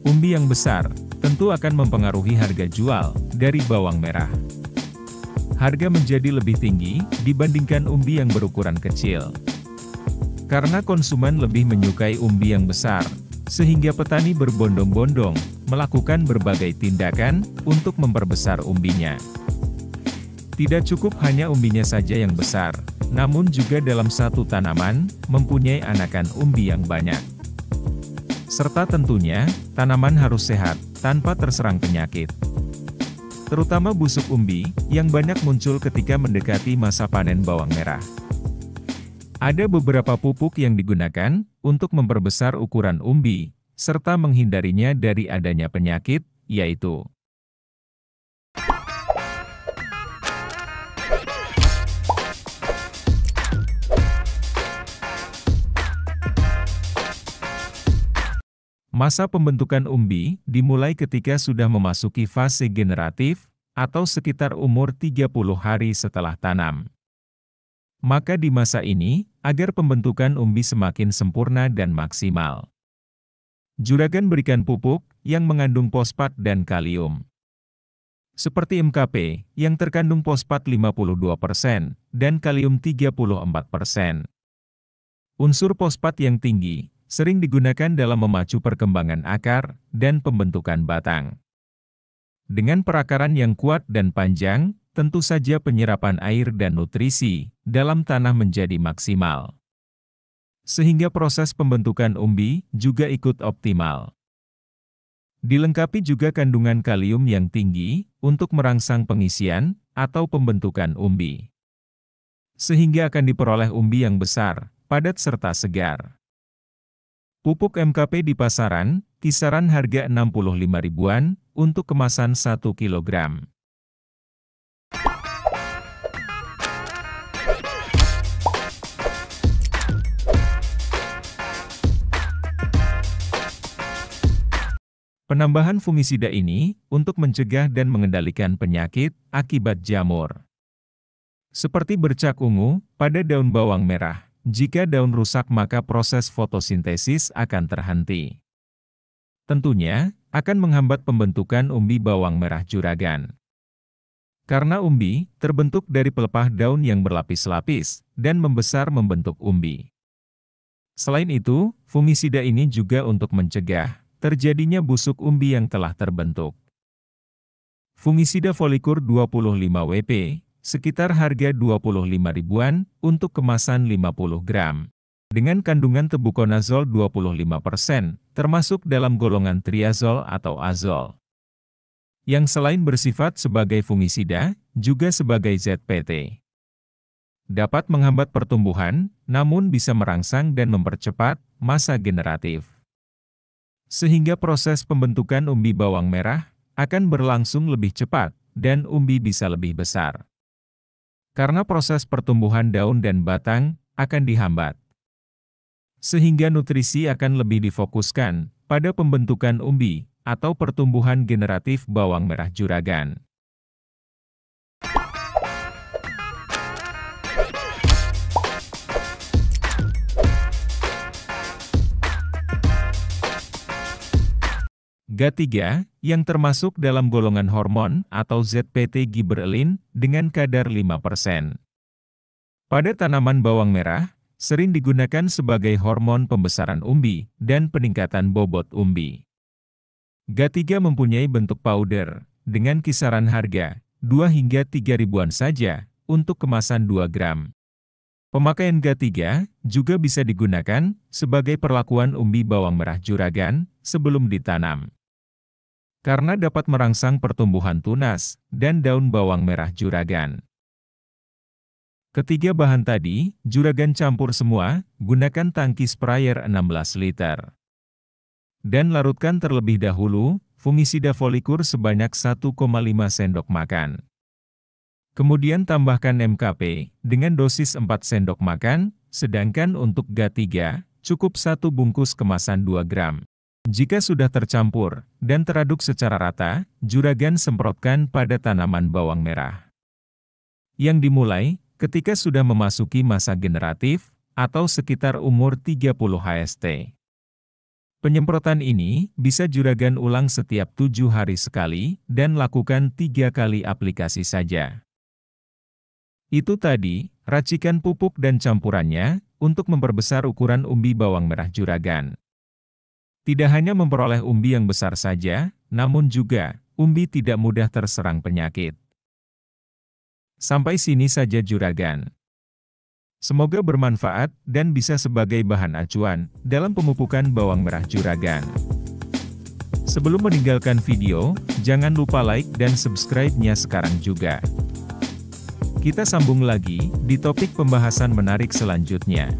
Umbi yang besar, tentu akan mempengaruhi harga jual dari bawang merah. Harga menjadi lebih tinggi dibandingkan umbi yang berukuran kecil. Karena konsumen lebih menyukai umbi yang besar, sehingga petani berbondong-bondong melakukan berbagai tindakan untuk memperbesar umbinya. Tidak cukup hanya umbinya saja yang besar, namun juga dalam satu tanaman mempunyai anakan umbi yang banyak. Serta tentunya, tanaman harus sehat, tanpa terserang penyakit. Terutama busuk umbi, yang banyak muncul ketika mendekati masa panen bawang merah. Ada beberapa pupuk yang digunakan untuk memperbesar ukuran umbi, serta menghindarinya dari adanya penyakit, yaitu masa pembentukan umbi dimulai ketika sudah memasuki fase generatif, atau sekitar umur 30 hari setelah tanam. Maka di masa ini, agar pembentukan umbi semakin sempurna dan maksimal, Juragan berikan pupuk yang mengandung fosfat dan kalium. Seperti MKP, yang terkandung fosfat 52% dan kalium 34%. Unsur fosfat yang tinggi sering digunakan dalam memacu perkembangan akar dan pembentukan batang. Dengan perakaran yang kuat dan panjang, tentu saja penyerapan air dan nutrisi dalam tanah menjadi maksimal. Sehingga proses pembentukan umbi juga ikut optimal. Dilengkapi juga kandungan kalium yang tinggi untuk merangsang pengisian atau pembentukan umbi. Sehingga akan diperoleh umbi yang besar, padat serta segar. Pupuk MKP di pasaran, kisaran harga 65 ribuan untuk kemasan 1 kg. Penambahan fungisida ini untuk mencegah dan mengendalikan penyakit akibat jamur. Seperti bercak ungu pada daun bawang merah, jika daun rusak maka proses fotosintesis akan terhenti. Tentunya, akan menghambat pembentukan umbi bawang merah juragan. Karena umbi terbentuk dari pelepah daun yang berlapis-lapis dan membesar membentuk umbi. Selain itu, fungisida ini juga untuk mencegah terjadinya busuk umbi yang telah terbentuk. Fungisida Folikur 25 WP, sekitar harga 25 ribuan untuk kemasan 50 gram. Dengan kandungan tebukonazol 25%, termasuk dalam golongan triazol atau azol. Yang selain bersifat sebagai fungisida, juga sebagai ZPT. Dapat menghambat pertumbuhan, namun bisa merangsang dan mempercepat masa generatif. Sehingga proses pembentukan umbi bawang merah akan berlangsung lebih cepat dan umbi bisa lebih besar. Karena proses pertumbuhan daun dan batang akan dihambat. Sehingga nutrisi akan lebih difokuskan pada pembentukan umbi atau pertumbuhan generatif bawang merah juragan. GA3, yang termasuk dalam golongan hormon atau ZPT gibberellin dengan kadar 5%. Pada tanaman bawang merah, sering digunakan sebagai hormon pembesaran umbi dan peningkatan bobot umbi. GA3 mempunyai bentuk powder, dengan kisaran harga 2 hingga 3 ribuan saja untuk kemasan 2 gram. Pemakaian GA3 juga bisa digunakan sebagai perlakuan umbi bawang merah juragan sebelum ditanam. Karena dapat merangsang pertumbuhan tunas dan daun bawang merah juragan. Ketiga bahan tadi, juragan campur semua, gunakan tangki sprayer 16 liter. Dan larutkan terlebih dahulu, fungisida Folikur sebanyak 1,5 sendok makan. Kemudian tambahkan MKP, dengan dosis 4 sendok makan, sedangkan untuk GA3, cukup 1 bungkus kemasan 2 gram. Jika sudah tercampur dan teraduk secara rata, juragan semprotkan pada tanaman bawang merah. Yang dimulai ketika sudah memasuki masa generatif atau sekitar umur 30 HST. Penyemprotan ini bisa juragan ulang setiap 7 hari sekali dan lakukan 3 kali aplikasi saja. Itu tadi, racikan pupuk dan campurannya untuk memperbesar ukuran umbi bawang merah juragan. Tidak hanya memperoleh umbi yang besar saja, namun juga umbi tidak mudah terserang penyakit. Sampai sini saja juragan. Semoga bermanfaat dan bisa sebagai bahan acuan dalam pemupukan bawang merah juragan. Sebelum meninggalkan video, jangan lupa like dan subscribe-nya sekarang juga. Kita sambung lagi di topik pembahasan menarik selanjutnya.